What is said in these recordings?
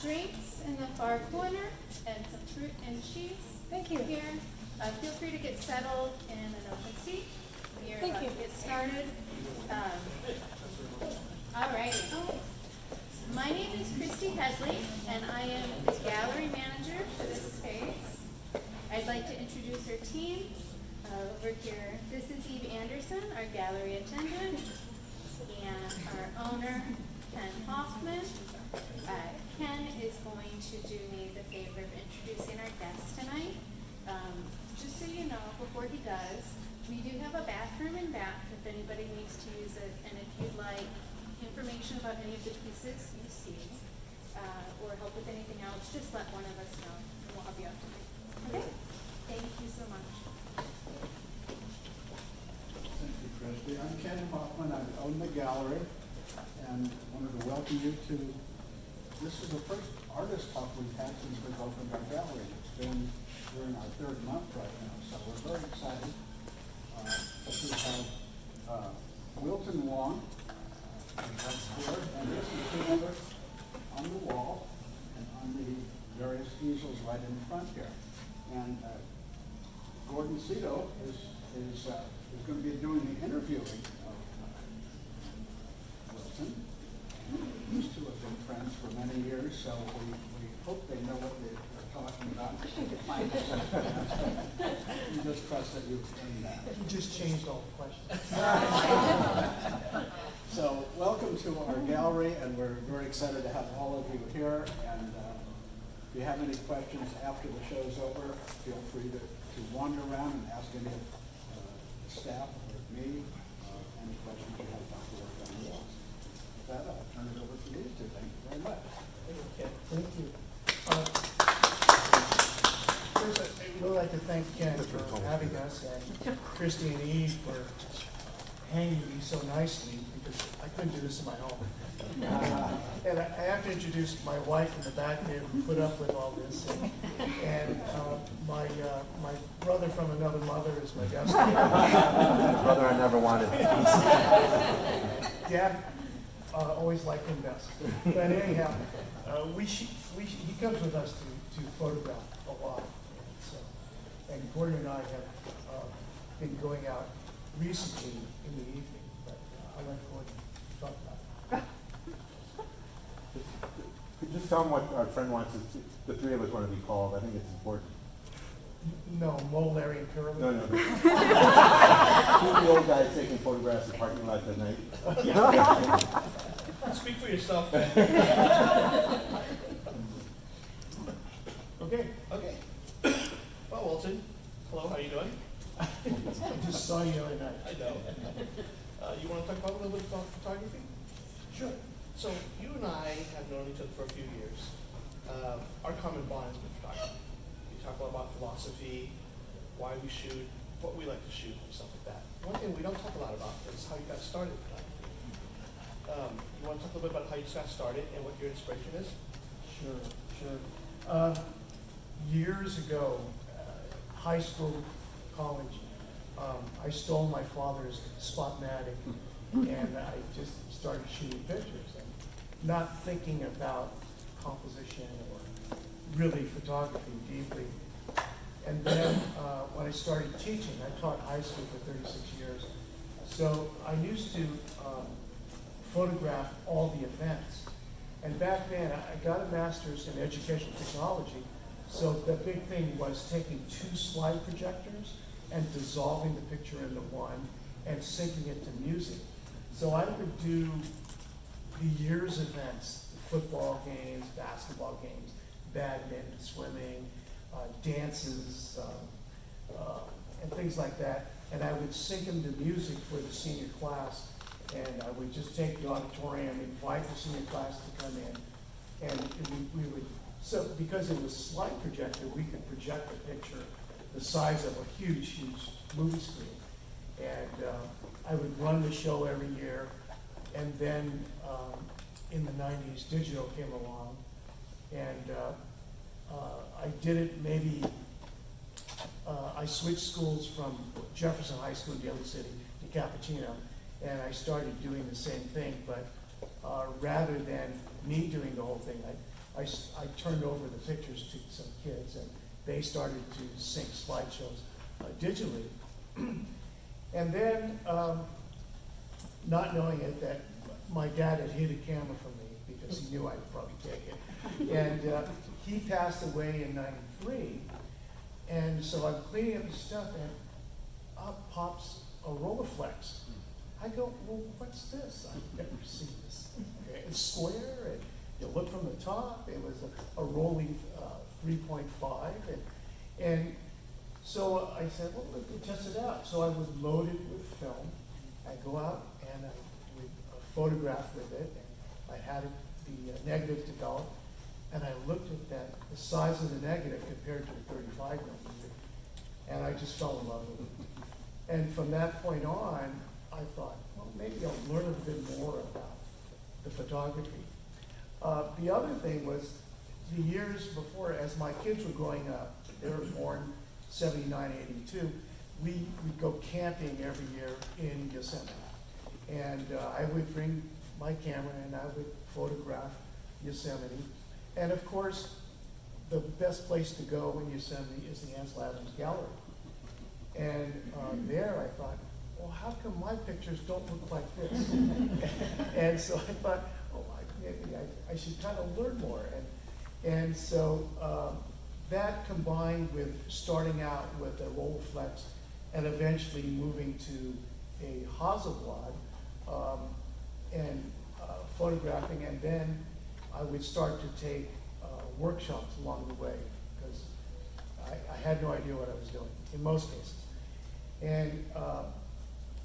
drinks in the far corner and some fruit and cheese. Thank you. Here. Feel free to get settled in an open seat. We are Thank about you. to get started. All right. My name is Christy Hesley, and I am the gallery manager for this space. I'd like to introduce our team over here. This is Eve Anderson, our gallery attendant, and our owner, Ken Hoffman. Ken is going to do me the favor of introducing our guests tonight. Just so you know, before he does, we do have a bathroom in back if anybody needs to use it, and if you'd like information about any of the pieces you see, or help with anything else, just let one of us know, and we'll help you out tonight. Okay? Thank you so much. Thank you, Christy. I'm Ken Hoffman. I own the gallery and wanted to welcome you to, this is the first artist talk we've had since we've opened our gallery. We're in our third month right now, so we're very excited to have Wilton Wong, that's here, and this is over on the wall and on the various easels right in front here. And Gordon Szeto is going to be doing the interviewing of Wilton. These two have been friends for many years, so we hope they know what they're talking about. We just trust that you've done that. You just changed all the questions. So welcome to our gallery, and we're very excited to have all of you here. And if you have any questions after the show's over, feel free to wander around and ask any of the staff or me any questions you have about the work on the walls. With that, I'll turn it over to these two. Thank you very much. Thank you. First, I would like to thank Ken for having us, and Christy and Eve for hanging me so nicely, because I couldn't do this in my home. And I have to introduce my wife in the back there who put up with all this, and my brother from another mother is my guest. Brother I never wanted. Dad always liked him best. But anyhow, he comes with us to photograph a lot. And Gordon and I have been going out recently in the evening, but I'll let Gordon talk about it. Just tell them what our friend wants us to, the three of us want to be called. I think it's important. No, Mole, Larry, and Curly. No. Two of the old guys taking photographs of parking lots at night. Speak for yourself. Okay. Well, Wilton, hello, how are you doing? I just saw you the other night. I know. You want to talk about a little bit about photography? Sure. So, you and I have known each other for a few years. Our common bond has been photography. We talk a lot about philosophy, why we shoot, what we like to shoot, and stuff like that. One thing we don't talk a lot about is how you got started in photography. You want to talk a little bit about how you got started and what your inspiration is? Sure. Years ago, high school, college, I stole my father's Spotmatic, and I just started shooting pictures, and not thinking about composition or really photography deeply. And then when I started teaching, I taught high school for 36 years, so I used to photograph all the events. And back then, I got a master's in educational technology, so the big thing was taking 2 slide projectors and dissolving the picture into one and syncing it to music. So I would do the year's events, football games, basketball games, badminton, swimming, dances, and things like that. And I would sync them to music for the senior class. And I would just take the auditorium, invite the senior class to come in, and we would, so because it was slide projector, we could project a picture the size of a huge movie screen. And I would run the show every year, and then in the 90s, digital came along, and I did it maybe, I switched schools from Jefferson High School in Daly City to Cappuccino, and I started doing the same thing, but rather than me doing the whole thing, I turned over the pictures to some kids, and they started to sync slideshows digitally. And then, not knowing it, that my dad had hid a camera from me because he knew I'd probably take it. And he passed away in '93, and so I'm cleaning up the stuff, and up pops a Rolleiflex. I go, well, what's this? I've never seen this. Okay, it's square, and you look from the top. It was a rolling 3.5, and so I said, well, let's test it out. So I would load it with film. I'd go out and I would photograph with it. And I had the negative developed, and I looked at that, the size of the negative compared to the 35 millimeter, and I just fell in love with it. And from that point on, I thought, well, maybe I'll learn a bit more about the photography. The other thing was, the years before, as my kids were growing up, they were born 79, 82, we'd go camping every year in Yosemite. And I would bring my camera and I would photograph Yosemite. And of course, the best place to go in Yosemite is the Ansel Adams Gallery. And there I thought, well, how come my pictures don't look like this? And so I thought, oh, maybe I should kind of learn more. And so that combined with starting out with a Rolleiflex and eventually moving to a Hasselblad and photographing, and then I would start to take workshops along the way, because I had no idea what I was doing in most cases. And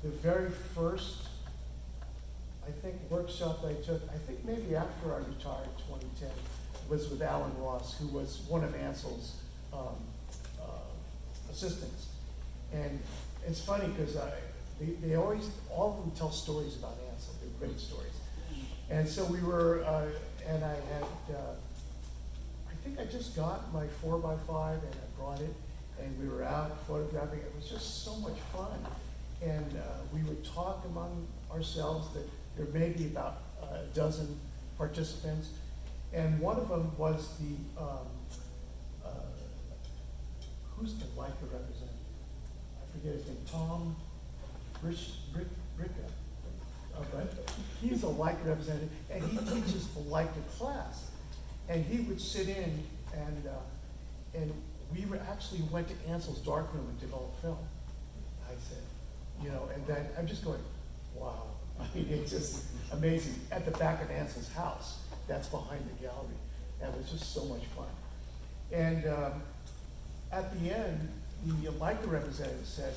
the very first, I think, workshop I took, I think maybe after I retired, 2010, was with Alan Ross, who was one of Ansel's assistants. And it's funny because they always, all of them tell stories about Ansel. They're great stories. And so we were, and I had, I think I just got my 4x5 and I brought it, and we were out photographing. It was just so much fun. And we would talk among ourselves that there may be about a dozen participants. And one of them was the, who's the Leica representative? I forget his name, Tom Bricka. But he's a Leica representative, and he teaches the Leica class. And he would sit in, and we actually went to Ansel's darkroom and developed film. I said, you know, and then I'm just going, wow. I mean, it's just amazing. At the back of Ansel's house, that's behind the gallery. And it was just so much fun. And at the end, the Leica representative said,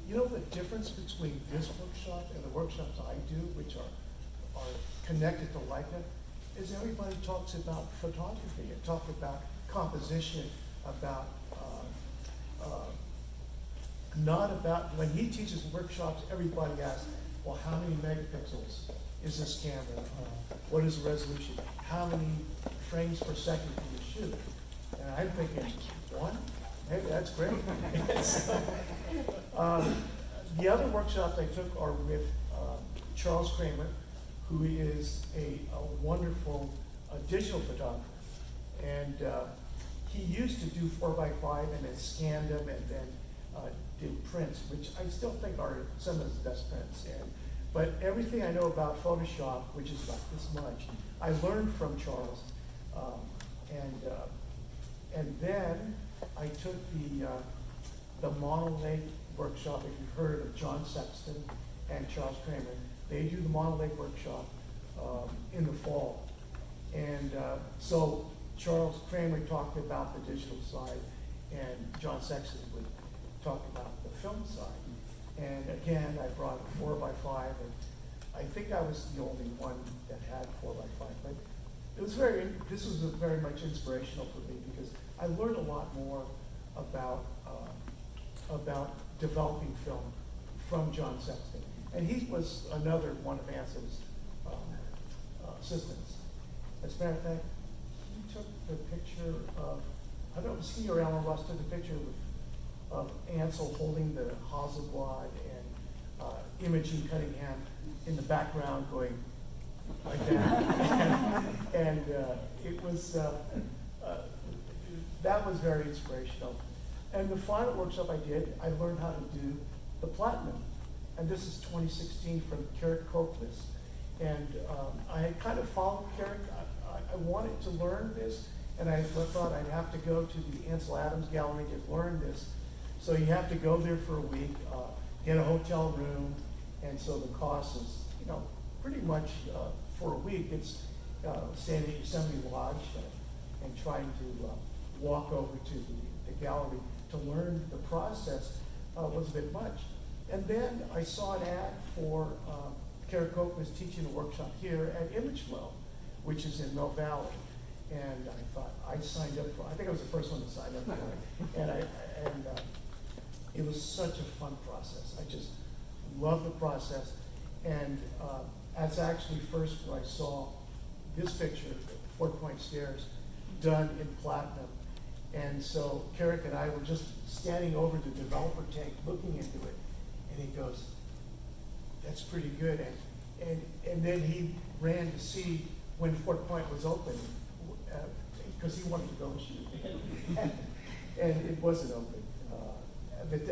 you know the difference between this workshop and the workshops I do, which are connected to Leica, is everybody talks about photography and talk about composition, about not about, when he teaches workshops, everybody asks, well, how many megapixels is this camera? What is the resolution? How many frames per second can you shoot? And I'm thinking, one? Maybe that's great. So, the other workshops I took are with Charles Kramer, who is a wonderful digital photographer. And he used to do 4x5 and then scanned them and then did prints, which I still think are some of his best prints. But everything I know about Photoshop, which is about this much, I learned from Charles. And then I took the Monolake workshop. If you've heard of John Sexton and Charles Kramer, they do the Monolake workshop in the fall. And so Charles Kramer talked about the digital side, and John Sexton would talk about the film side. And again, I brought a 4x5, and I think I was the only one that had 4x5. But it was this was very much inspirational for me, because I learned a lot more about developing film from John Sexton. And he was another one of Ansel's assistants. As a matter of fact, he took the picture of, I don't know, was he or Alan Ross took a picture of Ansel holding the Hasselblad and Imogen Cunningham in the background going, like that. And it was, that was very inspirational. And the final workshop I did, I learned how to do the platinum. And this is 2016 from Carrick Copeland. And I had kind of followed Carrick. I wanted to learn this, and I thought I'd have to go to the Ansel Adams Gallery to learn this. So you have to go there for a week, get a hotel room, and so the cost is, pretty much for a week, it's staying at Yosemite Lodge and trying to walk over to the gallery to learn the process was a bit much. And then I saw an ad for Carrick was teaching a workshop here at ImageFlow, which is in Mill Valley. And I thought, I signed up for, I think I was the first one to sign up for it. And it was such a fun process. I just love the process. And that's actually first when I saw this picture, the 4-point stairs, done in platinum. And so Carrick and I were just standing over the developer tank looking into it. And he goes, that's pretty good. And then he ran to see when Fort Point was open, because he wanted to go and shoot. And it wasn't open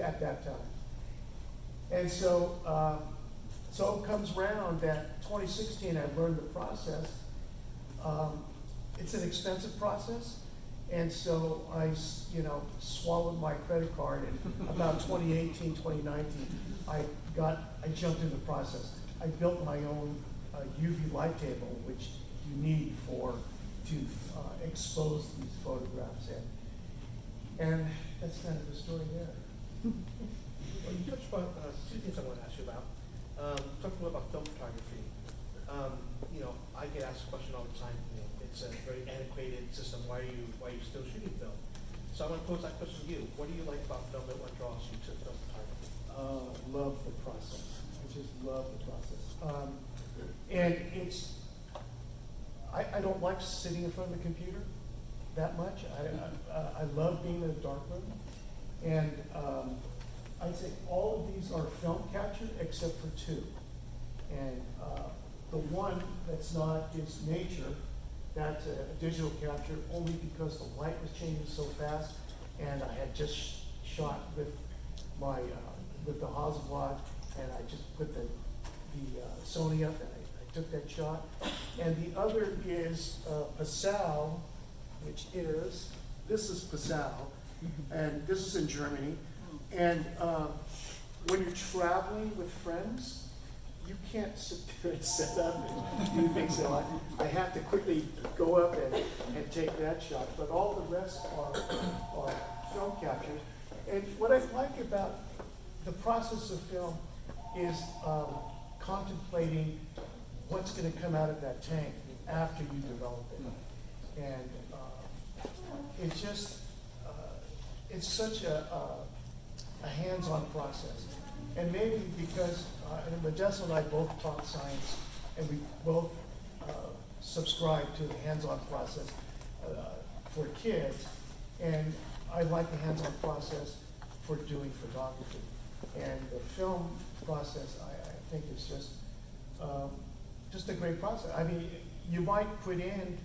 at that time. And so, so it comes round that 2016, I learned the process. It's an expensive process. And so I, swallowed my credit card, and about 2018, 2019, I jumped in the process. I built my own UV light table, which you need to expose these photographs in. And that's kind of the story there. Well, you touched upon two things I want to ask you about. Talk a little about film photography. I get asked a question all the time. It's a very antiquated system. Why are you still shooting film? So I want to pose that question to you. What do you like about film, and what draws you to film photography? Love the process. I just love the process. And I don't like sitting in front of the computer that much. I love being in a dark room. And I'd say all of these are film captured except for two. And the one that's not is nature. That's a digital capture only because the light was changing so fast, and I had just shot with my with the Hasselblad, and I just put the Sony up, and I took that shot. And the other is Passau, which is, this is Passau, and this is in Germany. And when you're traveling with friends, you can't sit there and set up and do things. So I have to quickly go up and take that shot. But all the rest are film captures. And what I like about the process of film is contemplating what's going to come out of that tank after you develop it. And it's just, it's such a hands-on process. And maybe because Modesto and I both taught science, and we both subscribe to the hands-on process for kids, and I like the hands-on process for doing photography. And the film process, I think, is just a great process. I mean, you might put in,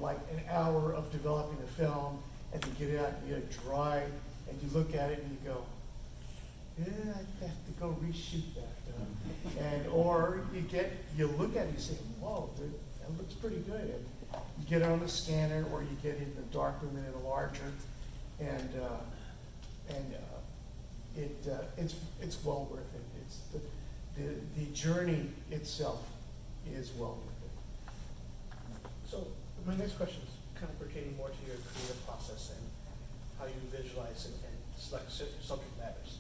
like an hour of developing a film, and you get it out, and you get it dry, and you look at it and you go, yeah, I have to go reshoot that. And or you look at it and you say, whoa, that looks pretty good. And you get it on the scanner, or you get it in the darkroom and in a larger, and it's well worth it. It's the journey itself is well worth it. So my next question is kind of pertaining more to your creative process and how you visualize and select subject matters.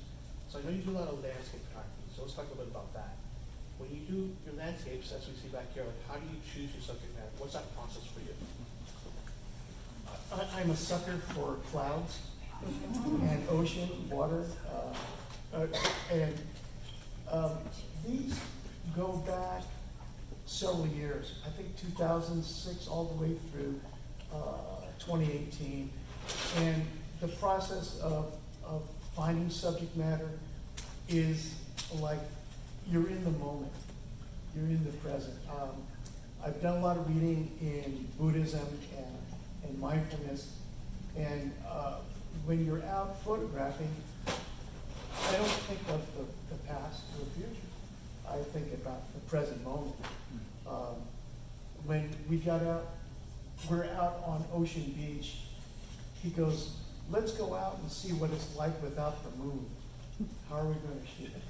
So I know you do a lot of landscape photography, so let's talk a little bit about that. When you do your landscapes, as we see back here, how do you choose your subject matter? What's that process for you? I'm a sucker for clouds and ocean, water, and these go back several years. I think 2006 all the way through 2018, and the process of finding subject matter is like you're in the moment. you're in the present. I've done a lot of reading in Buddhism and mindfulness, and when you're out photographing, I don't think of the past or the future. I think about the present moment. When we got out, we're out on Ocean Beach. He goes, let's go out and see what it's like without the moon. How are we going to shoot it?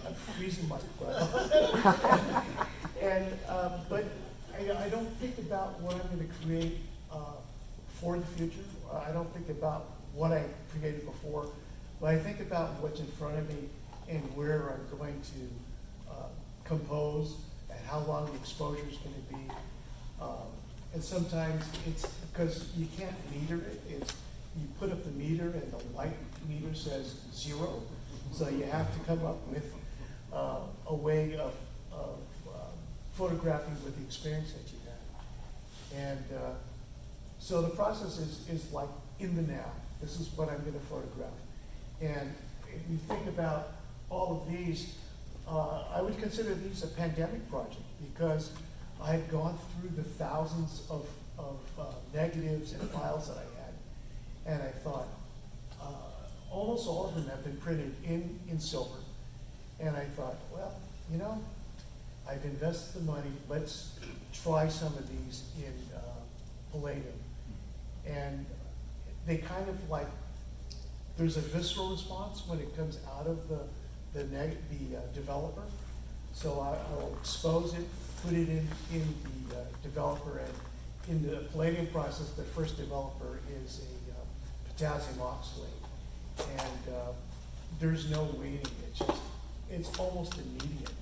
I'm freezing my butt. But I don't think about what I'm going to create for the future. I don't think about what I created before, but I think about what's in front of me and where I'm going to compose and how long the exposure is going to be. And sometimes it's because you can't meter it. You put up the meter and the light meter says 0. So you have to come up with a way of photographing with the experience that you have. And so the process is like in the now. This is what I'm going to photograph. And if you think about all of these, I would consider these a pandemic project because I had gone through the thousands of negatives and files that I had. And I thought, almost all of them have been printed in silver. And I thought, well, you know, I've invested the money, let's try some of these in palladium. And they kind of like, there's a visceral response when it comes out of the developer. So I'll expose it, put it in the developer, and in the palladium process, the first developer is a potassium oxalate. And there's no waiting, it's almost immediate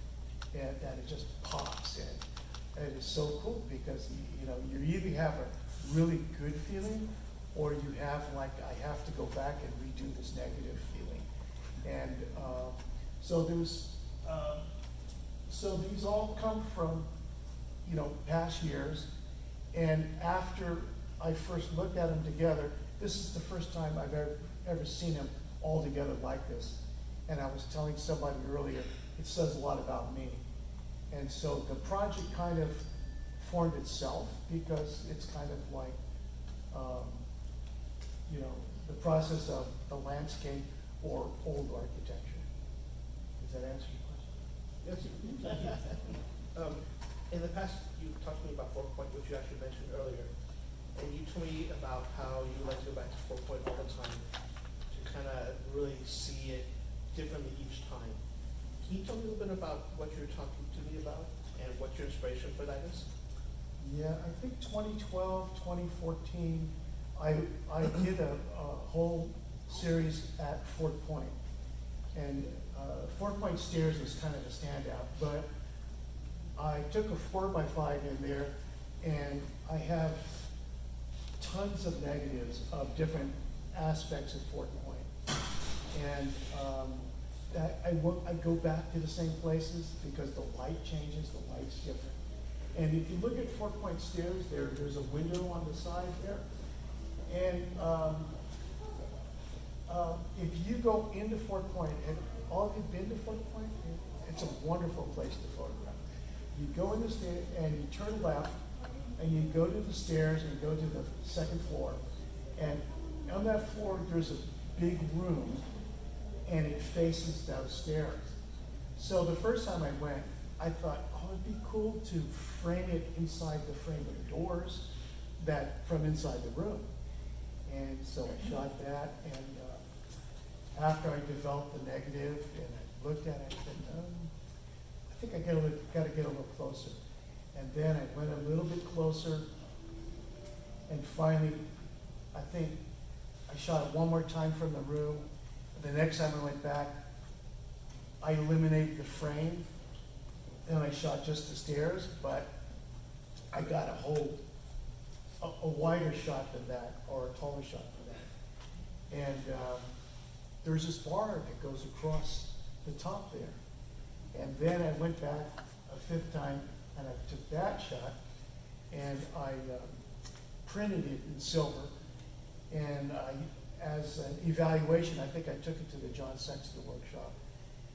that it just pops in. And it's so cool because you either have a really good feeling or you have like, I have to go back and redo this negative feeling. And so these all come from, past years. And after I first looked at them together, this is the first time I've ever seen them all together like this. And I was telling somebody earlier, it says a lot about me. And so the project kind of formed itself because it's kind of like, the process of the landscape or old architecture. Does that answer your question? Yes. In the past, you talked to me about 4-point, which you actually mentioned earlier, and you told me about how you like to go back to 4-point all the time to kind of really see it differently each time. Can you tell me a little bit about what you're talking to me about and what your inspiration for that is? Yeah, I think 2012, 2014, I did a whole series at Fort Point. And Fort Point Stairs was kind of a standout, but I took a 4x5 in there and I have tons of negatives of different aspects of Fort Point. And I go back to the same places because the light changes, the light's different. And if you look at Fort Point Stairs, there's a window on the side there. And if you go into Fort Point, have all of you been to Fort Point? It's a wonderful place to photograph. You go in the stairs and you turn left and you go to the stairs and go to the second floor. And on that floor, there's a big room and it faces those stairs. So the first time I went, I thought, oh, it'd be cool to frame it inside the frame of the doors from inside the room. And so I shot that, and after I developed the negative and I looked at it, I said, I think I got to get a little closer. And then I went a little bit closer, and finally, I think I shot it one more time from the room. The next time I went back, I eliminated the frame, and I shot just the stairs, but I got a wider shot than that, or a taller shot than that. And there's this bar that goes across the top there. And then I went back a 5th time, and I took that shot, and I printed it in silver. And as an evaluation, I think I took it to the John Sexton workshop.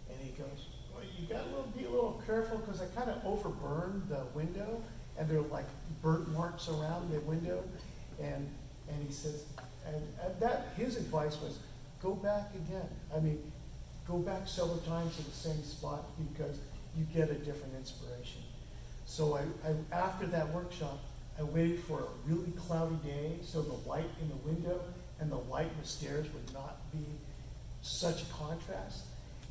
And he goes, well, you gotta be a little careful, because I kind of overburned the window, and there are like burnt marks around the window. And he says, and his advice was, go back again. I mean, go back several times to the same spot, because you get a different inspiration. So after that workshop, I waited for a really cloudy day, so the light in the window and the light in the stairs would not be such a contrast.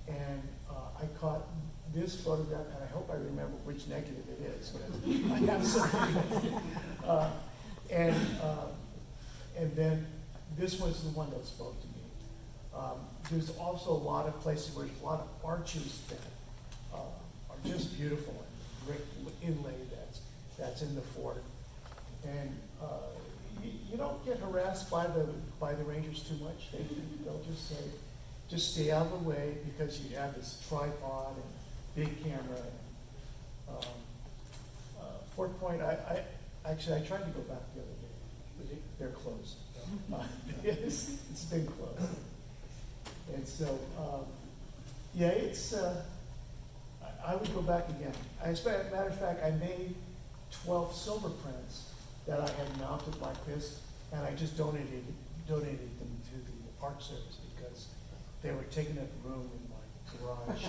And I caught this photograph, and I hope I remember which negative it is, because I have so many. And then this was the one that spoke to me. There's also a lot of places where there's a lot of arches that are just beautiful, and brick inlay that's in the fort. And you don't get harassed by the rangers too much. They'll just say, just stay out of the way, because you have this tripod and big camera. Fort Point, I tried to go back the other day, but they're closed. It's been closed. And so, yeah, it's, I would go back again. Matter of fact, I made 12 silver prints that I had mounted like this, and I just donated them to the Park Service, because they were taking up room in my garage.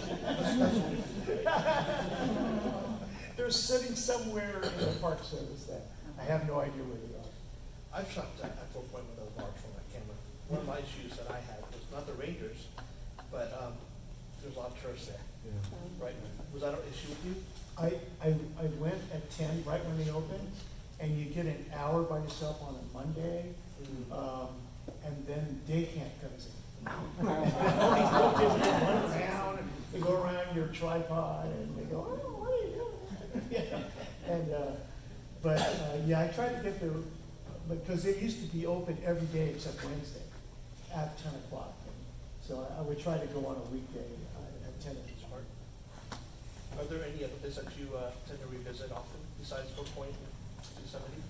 They're sitting somewhere in the Park Service that I have no idea where they are. I've shot at Fort Point with a large format camera. One of my issues that I had was not the Rangers, but there's a lot of tourists there. Yeah. Right? Was that an issue with you? I went at 10, right when they opened, and you get an hour by yourself on a Monday, and then day camp comes in. They go around your tripod, and they go, oh, what are you doing? And yeah, I tried to get there, because they used to be open every day except Wednesday at 10 o'clock. So I would try to go on a weekday at 10 o'clock. Are there any other places that you tend to revisit often besides Fort Point and Yosemite?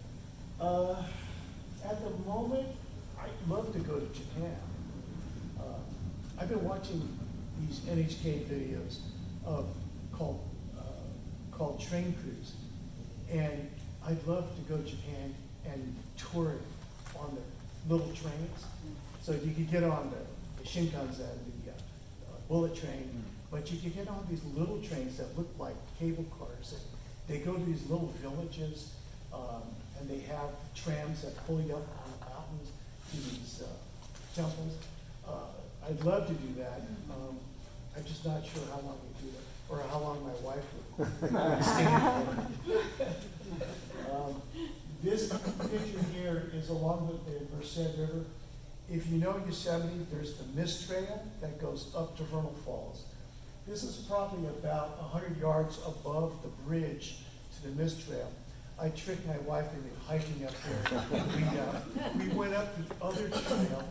At the moment, I'd love to go to Japan. I've been watching these NHK videos called Train Cruise, and I'd love to go to Japan and tour it on the little trains. So you could get on the Shinkansen, the bullet train, but you could get on these little trains that look like cable cars. And they go to these little villages, and they have trams that pull you up on the mountains to these temples. I'd love to do that. I'm just not sure how long you do it, or how long my wife would stay for. This picture here is along the Merced River. If you know Yosemite, there's the Mist Trail that goes up to Vernal Falls. This is probably about 100 yards above the bridge to the Mist Trail. I tricked my wife into hiking up there. We went up the other trail.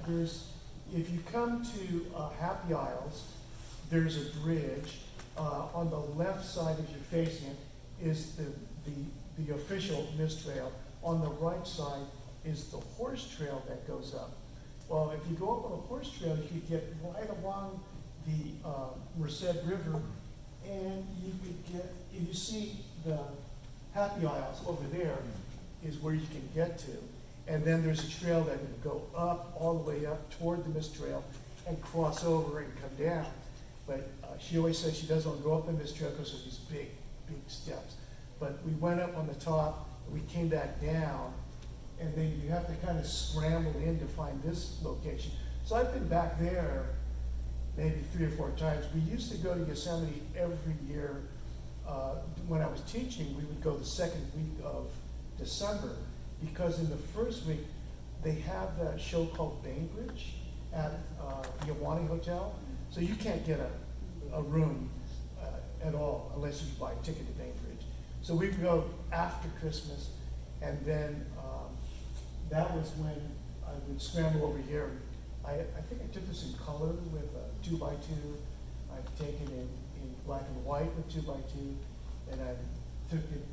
If you come to Happy Isles, there's a bridge. On the left side, as you're facing it, is the official Mist Trail. On the right side is the horse trail that goes up. Well, if you go up on the horse trail, you could get right along the Merced River, and you could get, if you see the Happy Isles over there is where you can get to. And then there's a trail that would go up, all the way up toward the Mist Trail and cross over and come down. But she always says she doesn't want to go up the Mist Trail because of these big, big steps. But we went up on the top, we came back down, and then you have to kind of scramble in to find this location. So I've been back there maybe 3 or 4 times. We used to go to Yosemite every year. When I was teaching, we would go the second week of December, because in the first week, they have that show called Bainbridge at the Awani Hotel. So you can't get a room at all unless you buy a ticket to Bainbridge. So we would go after Christmas, and then that was when I would scramble over here. I think I took this in color with a 2x2. I've taken it in black and white with 2x2, and I took it,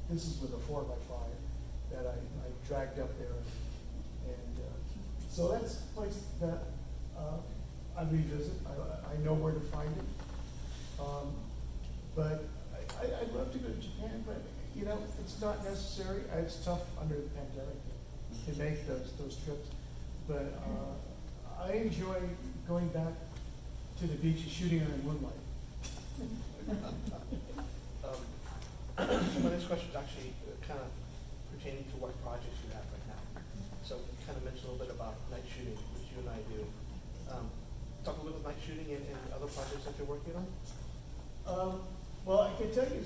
this is with a 4x5 that I dragged up there. And so that's a place that I revisit. I know where to find it. But I'd love to go to Japan, but, you know, it's not necessary. It's tough under the pandemic to make those trips. But I enjoy going back to the beach and shooting in the moonlight. My next question is actually kind of pertaining to what projects you have right now. So you kind of mentioned a little bit about night shooting, which you and I do. Talk a little bit about night shooting and other projects that you're working on. Well, I can tell you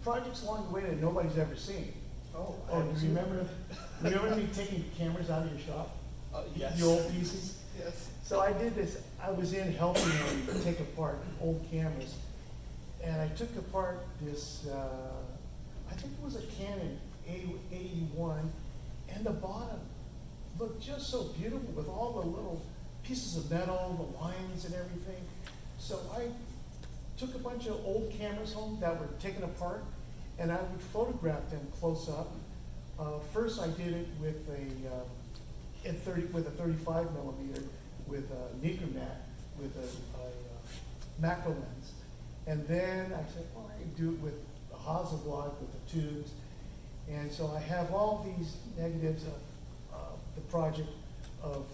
projects along the way that nobody's ever seen. Oh, Oh, do you remember me taking cameras out of your shop? Yes. The old pieces? Yes. So I did this, I was in helping them take apart old cameras. And I took apart this, I think it was a Canon A81, and the bottom looked just so beautiful with all the little pieces of metal, the lines and everything. So I took a bunch of old cameras home that were taken apart, and I would photograph them close up. First I did it with a 35 millimeter with a Nikon with a macro lens. And then I said, well, I can do it with a Hasselblad with the tubes. And so I have all these negatives of the project of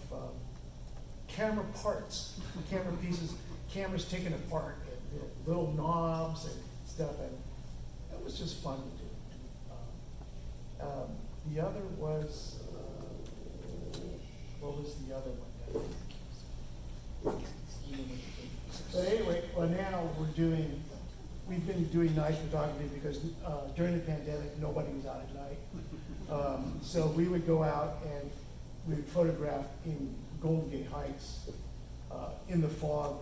camera parts, camera pieces, cameras taken apart, and little knobs and stuff. And it was just fun to do. The other was, what was the other one? But anyway, well now we've been doing night photography because during the pandemic, nobody was out at night. So we would go out and we would photograph in Golden Gate Heights in the fog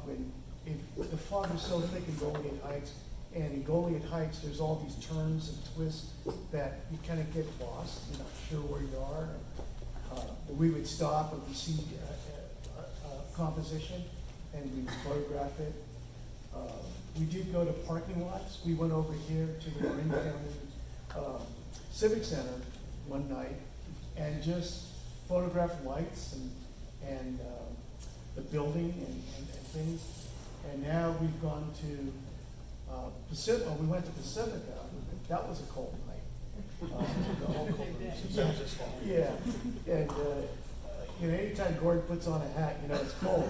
the fog was so thick in Golden Gate Heights. And in Golden Gate Heights, there's all these turns and twists that you kind of get lost. You're not sure where you are. We would stop and we see composition, and we would photograph it. We did go to parking lots. We went over here to the Marin County Civic Center one night and just photographed lights and the building and things. And now we've gone to we went to Pacifica. That was a cold night. The whole cold room, so it's just fall. Yeah, and you know, anytime Gordon puts on a hat, you know it's cold.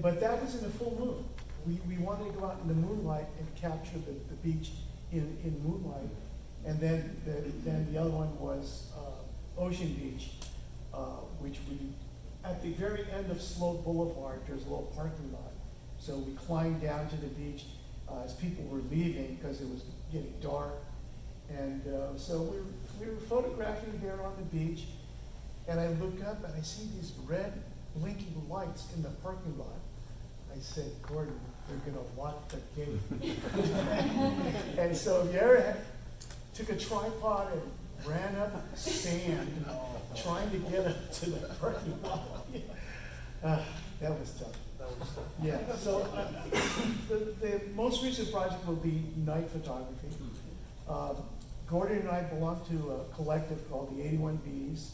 But that was in the full moon. We wanted to go out in the moonlight and capture the beach in moonlight, and then the other one was Ocean Beach, which we at the very end of Sloat Boulevard. There's a little parking lot, so we climbed down to the beach as people were leaving because it was getting dark. And so we were photographing there on the beach, and I look up and I see these red blinking lights in the parking lot. I said, Gordon, they're gonna lock the gate. And so if you ever took a tripod and ran up sand trying to get up to the parking lot, that was tough. That was Yeah, so the most recent project will be night photography. Gordon and I belong to a collective called the 81 Bees,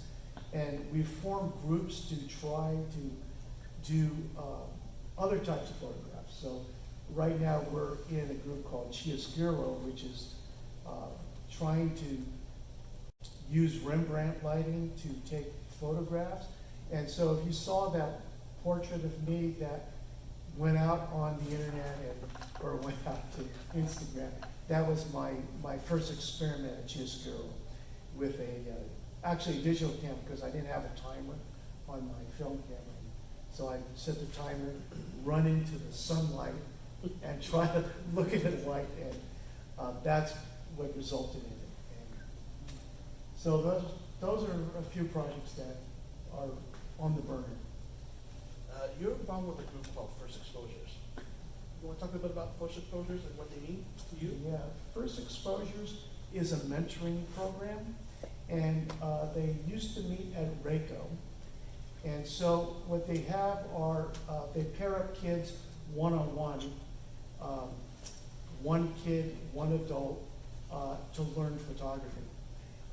and we've formed groups to try to do other types of photographs. So right now we're in a group called Chiaroscuro, which is trying to use Rembrandt lighting to take photographs. And so if you saw that portrait of me that went out on the internet or went out to Instagram, that was my first experiment at Chiaroscuro with actually a digital camera, because I didn't have a timer on my film camera. So I set the timer, run into the sunlight, and try to look at the light, and that's what resulted in it. And so those are a few projects that are on the burner. You're involved with a group called First Exposures. You want to talk a bit about First Exposures and what they mean to you? Yeah, First Exposures is a mentoring program, and they used to meet at RACO. And so what they have are, they pair up kids one-on-one, one kid, one adult, to learn photography.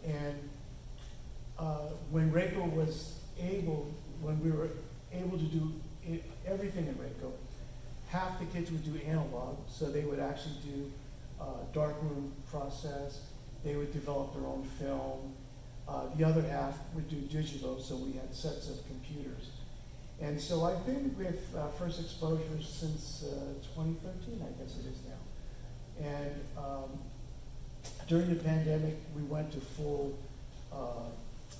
And when RACO was when we were able to do everything in Waco. Half the kids would do analog, so they would actually do darkroom process. They would develop their own film. The other half would do digital, so we had sets of computers. And so I've been with First Exposure since 2013, I guess it is now. And during the pandemic, we went to full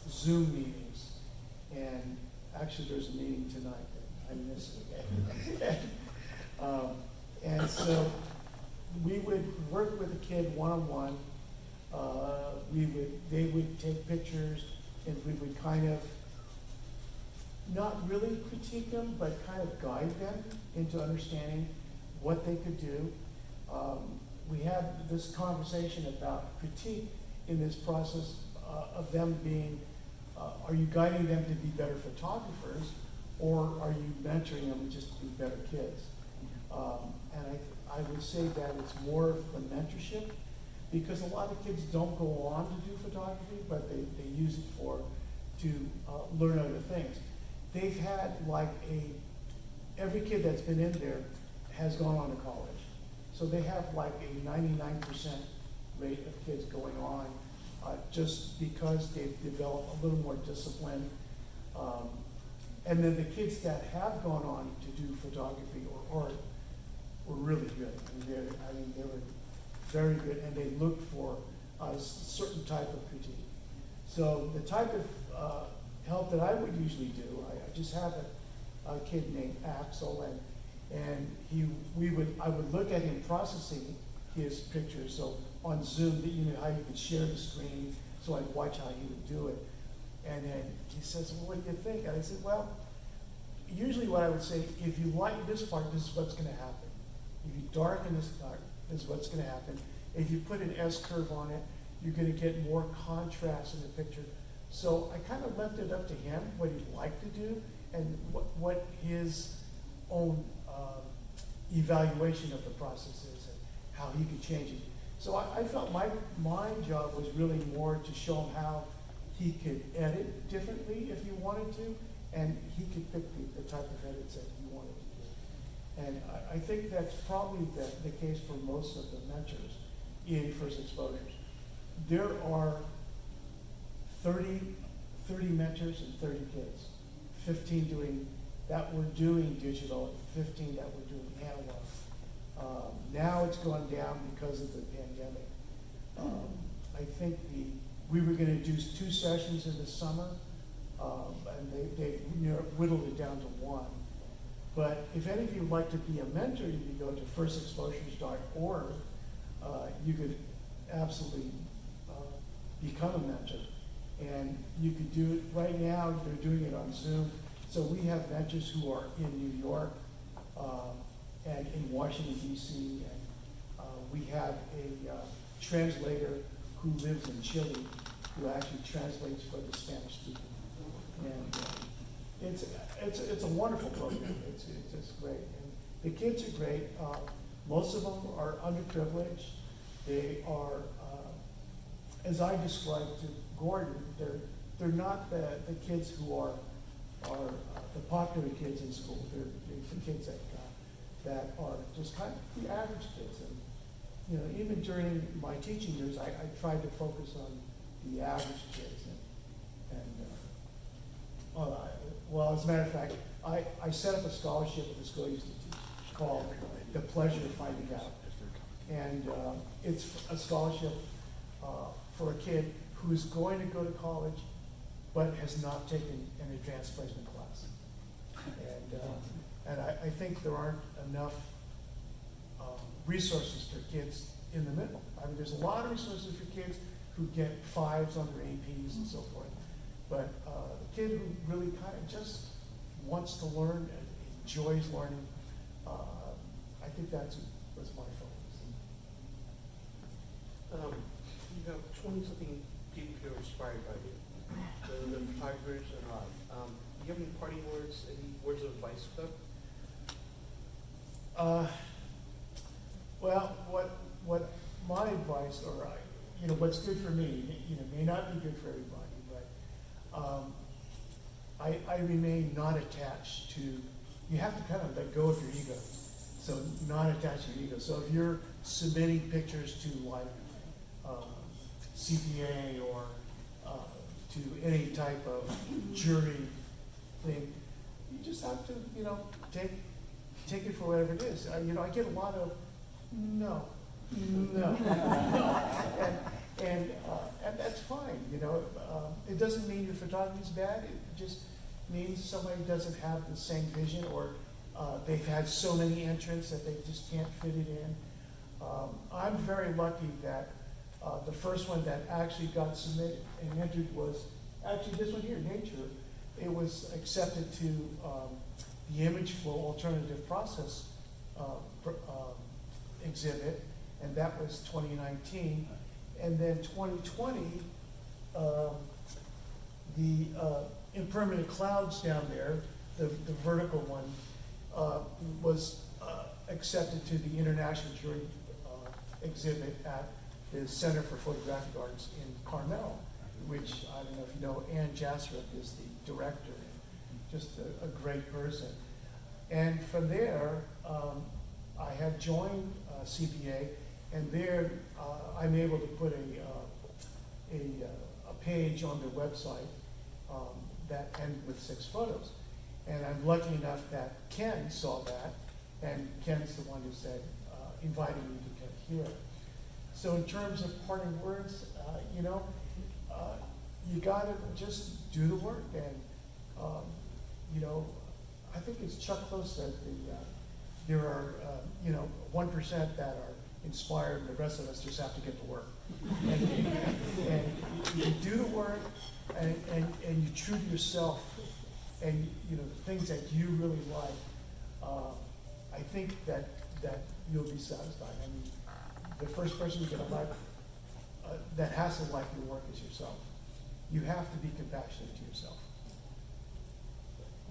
Zoom meetings. And actually, there's a meeting tonight that I'm missing. And so we would work with a kid one-on-one. They would take pictures, and we would kind of not really critique them, but kind of guide them into understanding what they could do. We had this conversation about critique in this process of them being, are you guiding them to be better photographers, or are you mentoring them just to be better kids? And I would say that it's more of the mentorship, because a lot of kids don't go on to do photography, but they use it to learn other things. They've had every kid that's been in there has gone on to college. So they have like a 99% rate of kids going on just because they've developed a little more discipline. And then the kids that have gone on to do photography or art were really good. They were very good, and they looked for a certain type of critique. So the type of help that I would usually do, I just have a kid named Axel, and I would look at him processing his pictures. So on Zoom, how you could share the screen, so I'd watch how he would do it. And then he says, well, what do you think? And I said, well, usually what I would say, if you like this part, this is what's going to happen. If you darken this part, this is what's going to happen. If you put an S-curve on it, you're going to get more contrast in the picture. So I kind of left it up to him, what he'd like to do, and what his own evaluation of the process is, and how he could change it. So I felt my job was really more to show him how he could edit differently if he wanted to, and he could pick the type of edits that he wanted to do. And I think that's probably the case for most of the mentors in First Exposures. There are 30 mentors and 30 kids, 15 that were doing digital, and 15 that were doing analog. Now it's gone down because of the pandemic. I think we were going to do 2 sessions in the summer, and they whittled it down to 1. But if any of you would like to be a mentor, you can go to firstexposures.org. You could absolutely become a mentor. And you could do it right now, they're doing it on Zoom. So we have mentors who are in New York and in Washington, D.C. And we have a translator who lives in Chile who actually translates for the Spanish speaking. And it's a wonderful program. It's just great. And the kids are great. Most of them are underprivileged. They are, as I described to Gordon, they're not the kids who are the popular kids in school. They're the kids that are just kind of the average kids. And even during my teaching years, I tried to focus on the average kids. Well, as a matter of fact, I set up a scholarship at the school I used to teach called The Pleasure of Finding Out. And it's a scholarship for a kid who is going to go to college but has not taken an advanced placement class. And I think there aren't enough resources for kids in the middle. I mean, there's a lot of resources for kids who get 5s on their APs and so forth. But a kid who really kind of just wants to learn and enjoys learning, I think was my focus. You have 20-something people who are inspired by you, the photographers and all. Do you have any parting words, any words of advice for them? Well, what my advice, or what's good for me, may not be good for everybody, but I remain not attached to you have to kind of let go of your ego. So not attach your ego. So if you're submitting pictures to like CPA or to any type of jury thing, you just have to, take it for whatever it is. I get a lot of no, and that's fine. It doesn't mean your photography is bad. It just means somebody doesn't have the same vision, or they've had so many entrants that they just can't fit it in. I'm very lucky that the first one that actually got submitted and entered was actually this one here, Nature. It was accepted to the Image Flow Alternative Process exhibit, and that was 2019. And then 2020, the impermanent clouds down there, the vertical one, was accepted to the International Jury exhibit at the Center for Photographic Arts in Carmel, which, I don't know if you know, Ann Jasrup is the director, just a great person. And from there, I have joined CPA, and there I'm able to put a page on their website that ends with 6 photos. And I'm lucky enough that Ken saw that, and Ken's the one who said, invited me to come here. So in terms of parting words, you gotta just do the work, and I think it's Chuck Close said there are 1% that are inspired, and the rest of us just have to get to work. And you do the work, and you're true to yourself, and the things that you really like. I think that you'll be satisfied. I mean, the first person you're gonna like that has to like your work is yourself. You have to be compassionate to yourself.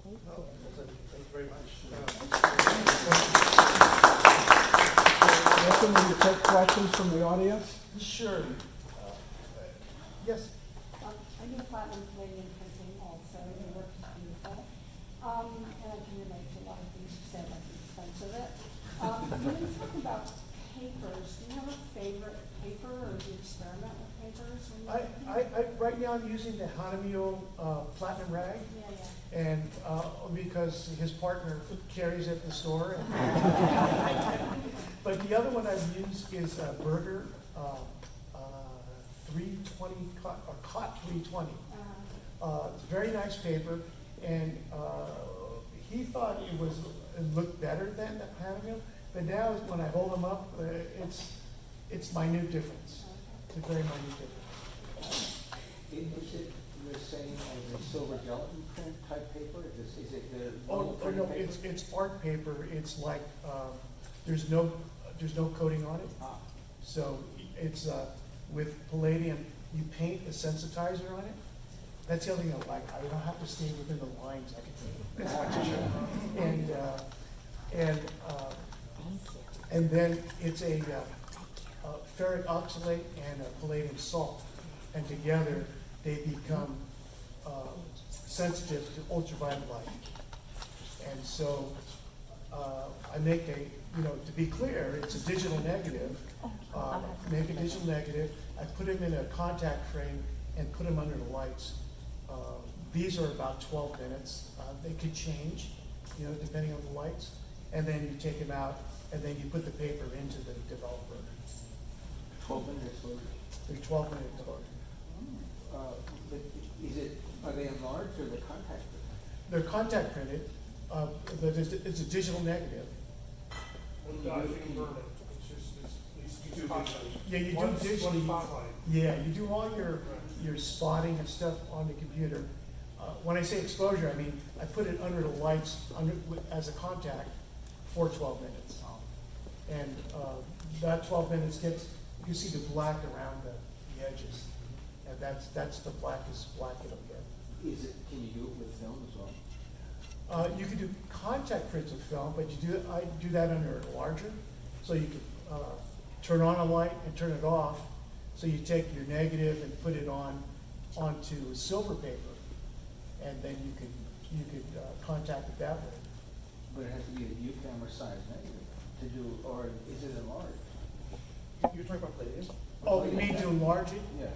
Well, thank you very much. Welcome to take questions from the audience. Sure. Yes. I do platinum palladium printing also, and the work is beautiful. And I can relate to a lot of things you said, like the expense of it. When you talk about papers, do you have a favorite paper, or do you experiment with papers? I right now I'm using the Hanamiel Platinum Rag, Yeah. and because his partner carries it at the store. But the other one I've used is Berger 320, or Cot 320. It's a very nice paper, and he thought it looked better than the Hanamiel, but now when I hold them up, it's minute difference. It's a very minute difference. Is it the same as a silver gelatin print type paper? Is it the Oh, normal no, printing paper? it's art paper. It's like, there's no coating on it. Ah, So it's, with palladium, you paint a sensitizer on it. That's the other thing I like. I don't have to stay within the lines. I can paint as much as and then it's a ferric oxalate and a palladium salt, and together they become sensitive to ultraviolet light. And so I make to be clear, it's a digital negative. Make a digital negative. I put them in a contact frame and put them under the lights. These are about 12 minutes. They could change, depending on the lights. And then you take them out, and then you put the paper into the developer. 12-minute exposure. They're 12-minute exposure. Are they enlarged or the contact? They're contact printed, but it's a digital negative. When you burn it, you do digitally. Yeah, you do Once digitally. spotlight. Yeah, you do all your spotting and stuff on the computer. When I say exposure, I mean I put it under the lights as a contact for 12 minutes. And that 12 minutes gets, you see the black around the edges. And that's the blackest black it'll get. Can you do it with film as well? You can do contact prints with film, but I do that under a larger. So you can turn on a light and turn it off. So you take your negative and put it onto silver paper, and then you could contact it that way. But it has to be a view camera size negative to do, or is it enlarged? You're talking about palladium? Oh, you mean to enlarge it? Yeah.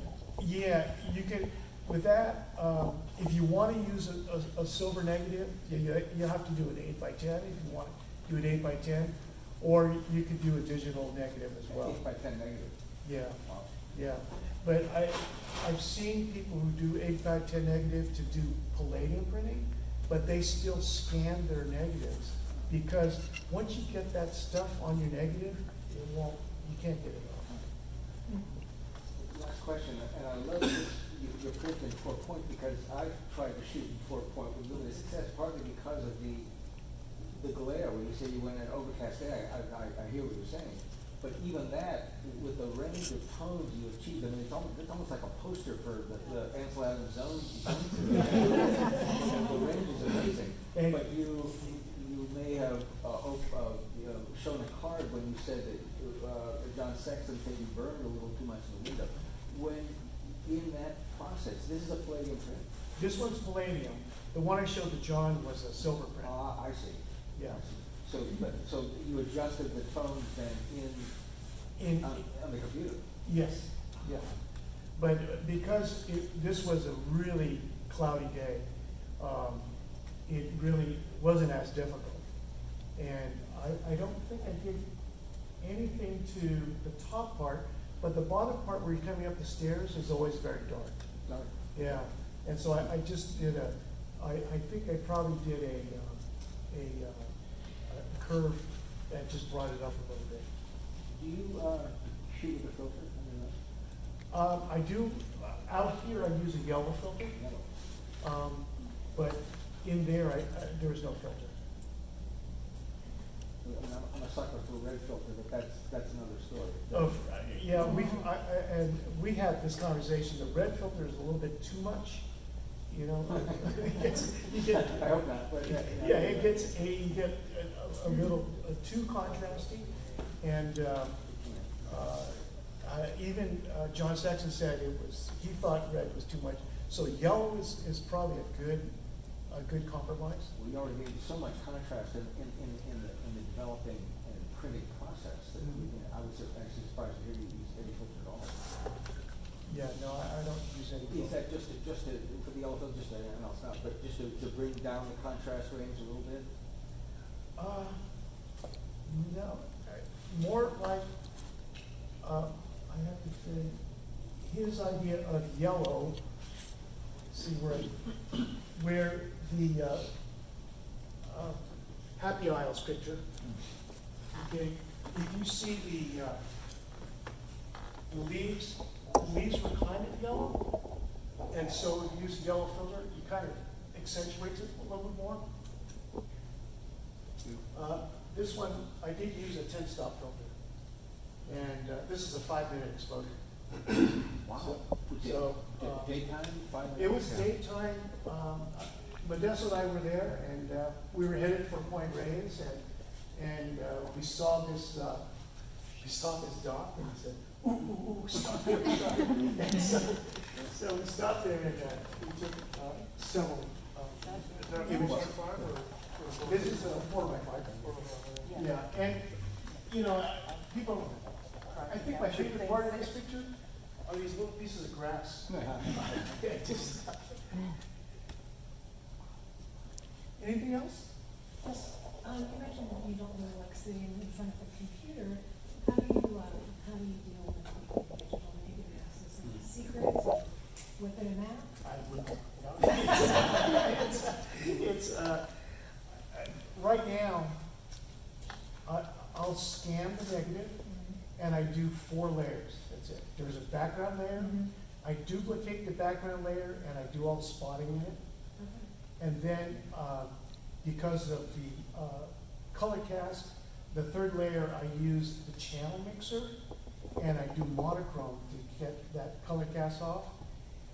Yeah, you can, with that, if you want to use a silver negative, you have to do an 8x10 if you want to do an 8x10, or you could do a digital negative as well. 8x10 negative. Yeah, Wow. yeah. But I've seen people who do 8x10 negative to do palladium printing, but they still scan their negatives, because once you get that stuff on your negative, you can't get it off. Last question, and I love this, your print in 4-point, because I've tried to shoot in 4-point with limited success, partly because of the glare. When you say you went in overcast day, I hear what you're saying. But even that, with the range of tones you achieved, I mean, it's almost like a poster for the Ansel Adams zone. The range is amazing. But you may have shown a card when you said that John Sexton said you burned a little too much in the window. When in that process, this is a palladium print. This one's palladium. The one I showed to John was a silver print. I see. Yeah. So you adjusted the tones then on the computer? Yes, yeah. But because this was a really cloudy day, it really wasn't as difficult. And I don't think I did anything to the top part, but the bottom part where you're coming up the stairs is always very dark. Dark. Yeah, and so I just did I think I probably did a curve that just brought it up a little bit. Do you shoot with a filter? I do, out here I use a yellow filter, but in there there is no filter. I'm a sucker for red filter, but that's another story. Yeah, and we had this conversation, the red filter is a little bit too much, you know? You get, I hope not, but yeah, you get a little too contrasty, and even John Sexton said he thought red was too much. So yellow is probably a good compromise. We already made so much contrast in the developing and printing process that I was actually surprised to hear you use any filter at all. Yeah, no, I don't use any Is filter. that just for the yellow filter, no, it's not, but just to bring down the contrast range a little bit? No, more like, I have to say, his idea of yellow, see where the Happy Isles picture, okay, if you see the leaves were kind of yellow, and so if you use a yellow filter, you kind of accentuates it a little bit more. This one, I did use a 10-stop filter, and this is a 5-minute exposure. Wow. So, Daytime? it was daytime. Modesto and I were there, and we were headed for Point Reyes, and we saw this dock, and he said, "Ooh, stop there, stop there." And so we stopped there, and we took several Is that a images. 4x5 or? This is a 4x5. Yeah, and, people, I think my favorite part of this picture are these little pieces of grass. Yeah, just, anything else? Yes, you mentioned that you don't really like sitting in front of a computer. How do you deal with digital negatives? Is it a secret? Is it within an app? I wouldn't. It's right now, I'll scan the negative, and I do 4 layers. That's it. There's a background layer. I duplicate the background layer, and I do all the spotting in it. And then, because of the color cast, the 3rd layer I use the channel mixer, and I do monochrome to get that color cast off.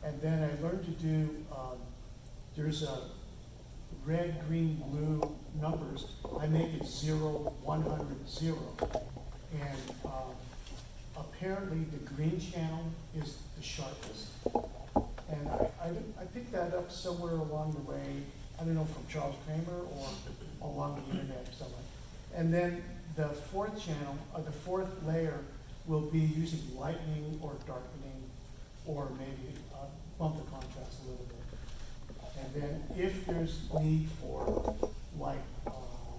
And then I learned to do, there's a red, green, blue numbers. I make it 0, 100, 0. And apparently the green channel is the sharpest. And I picked that up somewhere along the way I don't know, from Charles Kramer or along the internet or something. And then the fourth channel, or the fourth layer, will be using lightening or darkening, or maybe bump the contrast a little bit. And then if there's need for like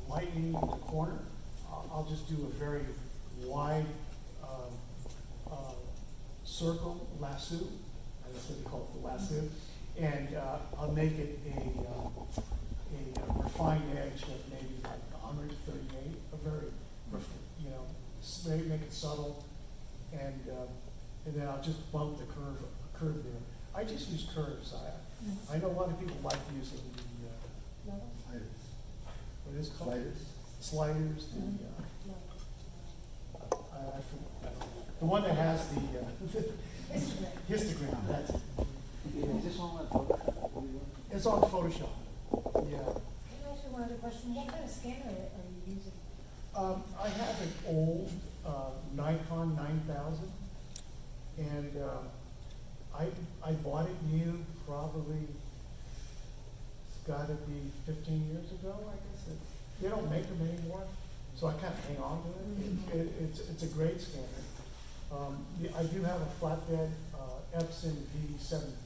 lightening in the corner, I'll just do a very wide circle lasso, and that's what they call it, the lasso, and I'll make it a refined edge of maybe like 138, a very, make it subtle, and then I'll just bump the curve there. I just use curves. I know a lot of people like using the what is it called? Sliders. The one that has the histogram. That's it. Is this one on Photoshop? It's on Photoshop. Yeah. Can I ask you one other question? What kind of scanner are you using? I have an old Nikon 9000, and I bought it new probably, it's got to be 15 years ago, I guess. They don't make them anymore, so I kind of hang on to it. It's a great scanner. I do have a flatbed Epson V700.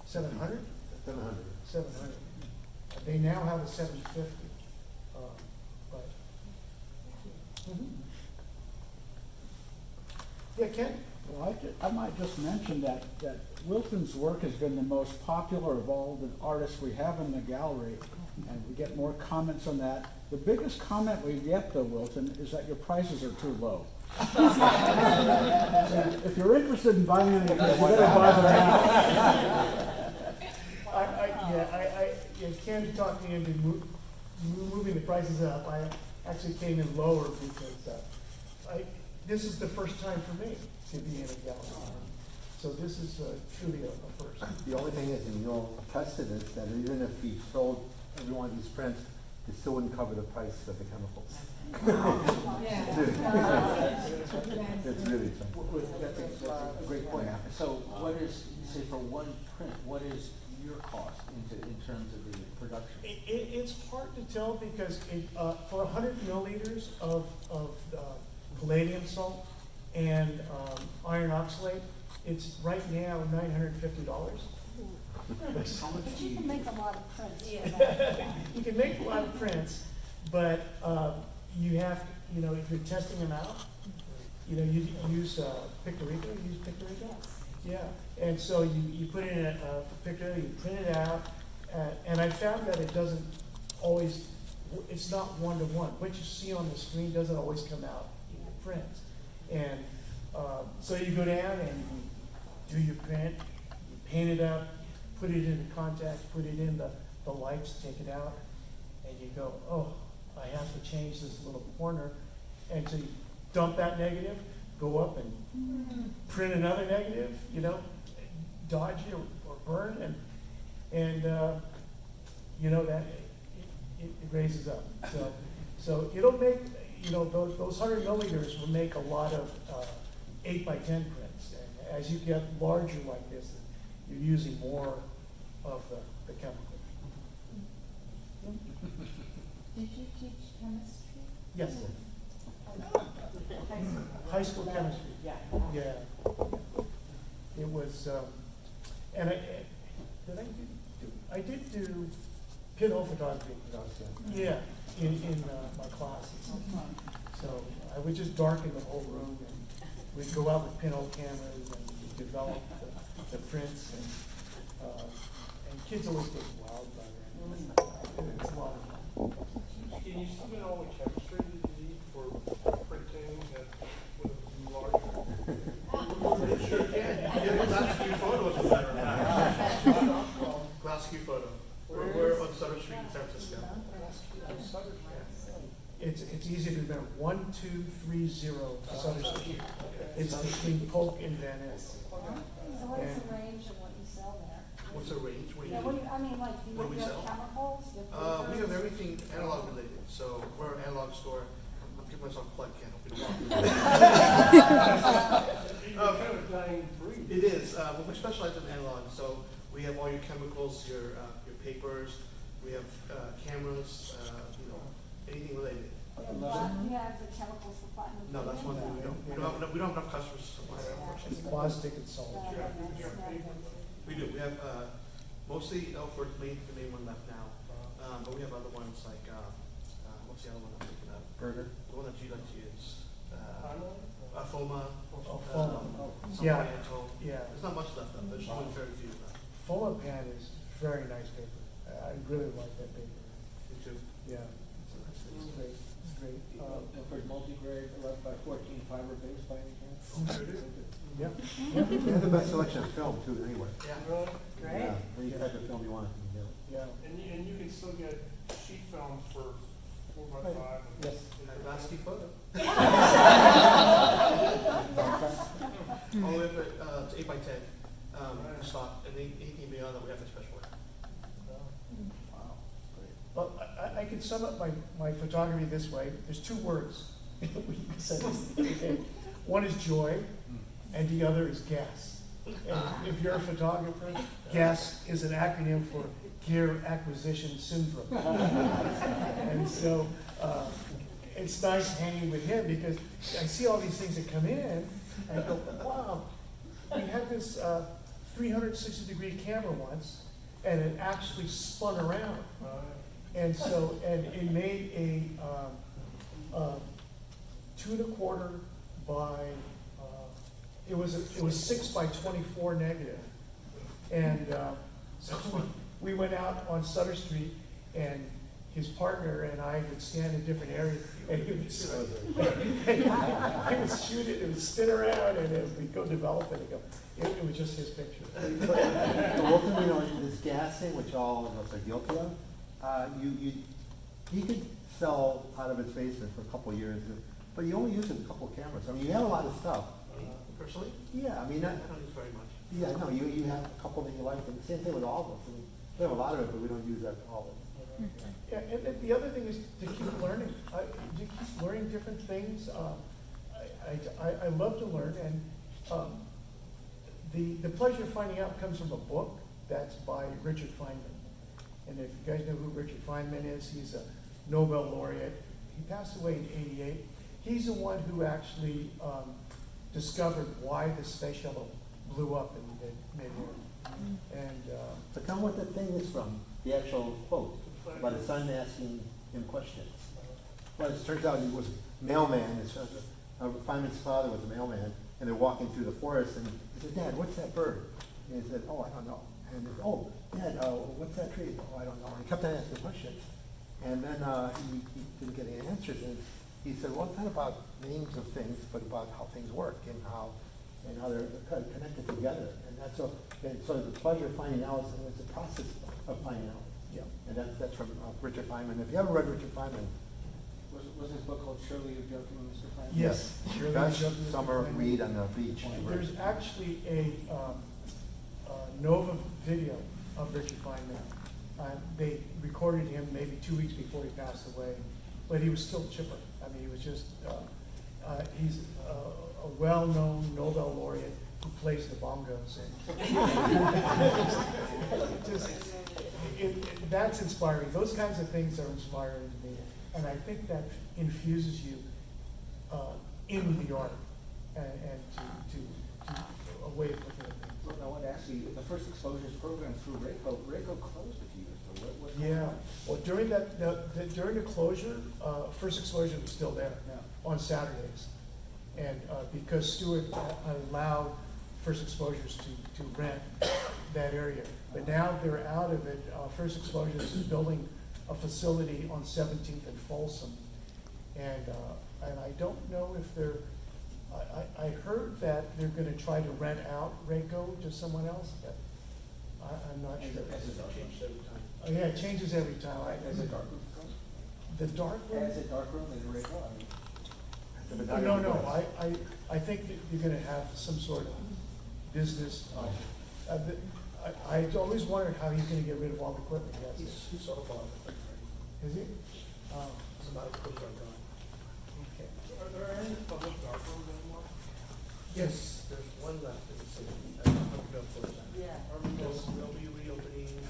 700. They now have a 750. But yeah, Ken. Well, I might just mention that Wilton's work has been the most popular of all the artists we have in the gallery, and we get more comments on that. The biggest comment we get, though, Wilton, is that your prices are too low. So if you're interested in buying anything, you better buy them now. Ken talked me into moving the prices up. I actually came in lower because this is the first time for me to be in a gallery. So this is truly a first. The only thing is, and you'll attest to this, that even if we sold every one of these prints, it still wouldn't cover the price of the chemicals. It's really expensive. That's a great point. So what is, say for one print, what is your cost in terms of the production? It's hard to tell because for 100 milliliters of palladium salt and iron oxalate, it's right now $950. But you can make a lot of prints for that. You can make a lot of prints, but you have, if you're testing them out, you use Pictorica. You use Pictorica? Yeah. And so you put it in a Pictorica, you print it out, and I found that it doesn't always, it's not one-to-one. What you see on the screen doesn't always come out in your prints. And so you go down and you do your print, you paint it up, put it into contact, put it in the lights, take it out, and you go, oh, I have to change this little corner. And so you dump that negative, go up and print another negative, dodge it or burn, and that it raises up. So it'll make, those 100 milliliters will make a lot of 8 by 10 prints. And as you get larger like this, you're using more of the chemical. Did you teach chemistry? Yes. High school chemistry. Yeah. Yeah. It was, and I did do pinhole photography. Yeah, in my classes. So I would just darken the whole room, and we'd go out with pinhole cameras and develop the prints, and kids always get wild by that. It's a lot of fun. Can you submit all the chemistry that you need for printing that with a larger? Sure can. Yeah, Glass Q photo is a matter of fact. Glass Q photo. We're on Sutter Street in San Francisco. It's easy to remember. 1230 Sutter Street. It's between Polk and Van Ness. So what's the range of what you sell there? What's the range? What do you Yeah, mean? I mean, like, do What do we you have sell? chemicals? We have everything analog related. So we're an analog store. I'm giving myself a plug, Ken. Kind of dying breed. It is. But we specialize in analog. So we have all your chemicals, your papers, we have cameras, anything related. You have the chemicals for platinum. No, that's one thing we don't have enough customers to supply that, It's unfortunately. plastic and salt. We do, we have, mostly Elford's the main one left now, but we have other ones like, what's the other one I'm thinking of? Burger. The one that you like to use, FOMA. Oh, FOMA. Some Yeah. Oriental. Yeah. There's not much left of it, there's only very few left. Fuller Pan is very nice paper. I really like that paper. Me too. Yeah, it's great, it's great. For multi-grade 11 by 14 fiber base by any chance? Sure do. Yeah. They have the best selection of film too, anyway. Yeah. Great. Yeah, any type of film you want, you can get. Yeah. And you can still get sheet films for 4x5. Yes. That last key photo. All the way up to 8x10, in stock, and anything beyond that, we have to special order. Wow, great. Well, I can sum up my photography this way. There's two words. We said this the other day. One is joy, and the other is gas. And if you're a photographer, gas is an acronym for gear acquisition syndrome. And so it's nice hanging with him because I see all these things that come in, and I go, wow, we had this 360-degree camera once, and it actually spun around. And so, and it made a 2¼ by, it was 6 by 24 negative. And so we went out on Sutter Street, and his partner and I would stand in different areas, and he would shoot it, it would spin around, and then we'd go develop it and go. It was just his picture. So ultimately, this gas thing, which all of us are guilty of, he could sell out of his basement for a couple of years, but you only use it a couple of cameras. I mean, you have a lot of stuff. Personally, Yeah, I mean, I don't use very much. yeah, no, you have a couple that you like, but the same thing with all of us. I mean, we have a lot of it, but we don't use that all of it. Yeah, and then the other thing is to keep learning. To keep learning different things. I love to learn, and the pleasure of finding out comes from a book that's by Richard Feynman. And if you guys know who Richard Feynman is, he's a Nobel laureate. He passed away in '88. He's the one who actually discovered why the space shuttle blew up in mid-air. And But tell me what that thing is from, the actual quote, about his son asking him questions. Well, it turns out he was a mailman. Feynman's father was a mailman, and they're walking through the forest, and he said, "Dad, what's that bird?" And he said, "Oh, I don't know." And he said, "Oh, Dad, what's that tree?" "Oh, I don't know." And he kept on asking questions. And then he didn't get any answers, and he said, "Well, it's not about names of things, but about how things work and how they're kind of connected together." And that's so the pleasure of finding out is the process of finding out. yeah. And that's from Richard Feynman. If you haven't read Richard Feynman, Was his book called Surely You're Joking, Mr. Frank? Yes. Surely best You're Joking, Mr. summer Feynman. read on the beach. There's actually a Nova video of Richard Feynman. They recorded him maybe 2 weeks before he passed away, but he was still chipper. I mean, he was just, he's a well-known Nobel laureate who plays the bongos. And that's inspiring. Those kinds of things are inspiring to me. And I think that infuses you in the art and to a way of looking at things. Look, I want to ask you, the first exposures program through RACO closed a few years ago. What's going Yeah, on? well, during the closure, First Exposure was still there Yeah. on Saturdays. And because Stewart allowed First Exposures to rent that area. But now they're out of it. First Exposures is building a facility on 17th and Folsom. And I don't know if they're, I heard that they're gonna try to rent out RACO to someone else, but I'm not sure. As a dark room. Changed every time. Oh, yeah, it changes every time. As a dark room? The dark room? As a dark room in RACO, I mean. No, I think that you're gonna have some sort of business. I always wondered how he's gonna get rid of all the equipment he has. He's sort of all of it. Is he? It's about as close as I've gone. Okay. Are there any public dark rooms anymore? Yes, there's one left in the city. I don't know if you know, of course. Yeah. They'll be reopening in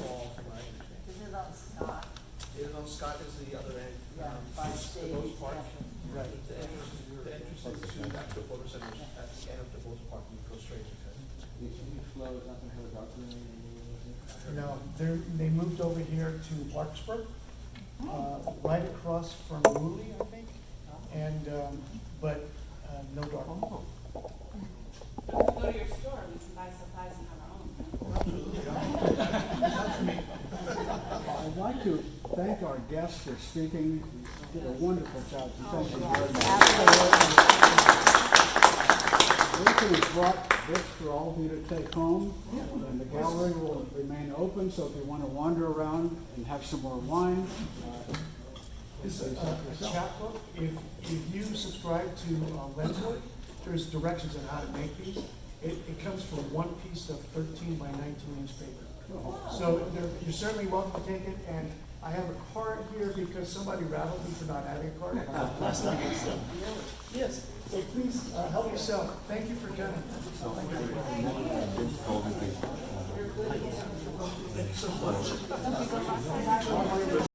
fall. Is it on Scott? It is on Scott is the other end. Yeah, by It's State DeBose Park. Extension. Right. The entrance is to that photo center is at the end of DeBose Park, you go straight into it. The swimming flow is not gonna have a dark room anymore, No, they moved over here to Larkspur, right across from Woolley, I think, and, but, no dark. But if we go to your store, we can buy supplies and have our own. I'd like to thank our guests for speaking. You did a wonderful job. So thank you very much. Wilton has brought books for all of you to take home, and the gallery will remain open, so if you want to wander around and have some more wine, This is a chapbook. If you subscribe to Lenswork, there's directions on how to make these. It comes from one piece of 13 by 19 inch paper. So you're certainly welcome to take it, and I have a card here because somebody rattled me for not having a card last night. So, yes, so please help yourself. Thank you for coming. Thank you so much.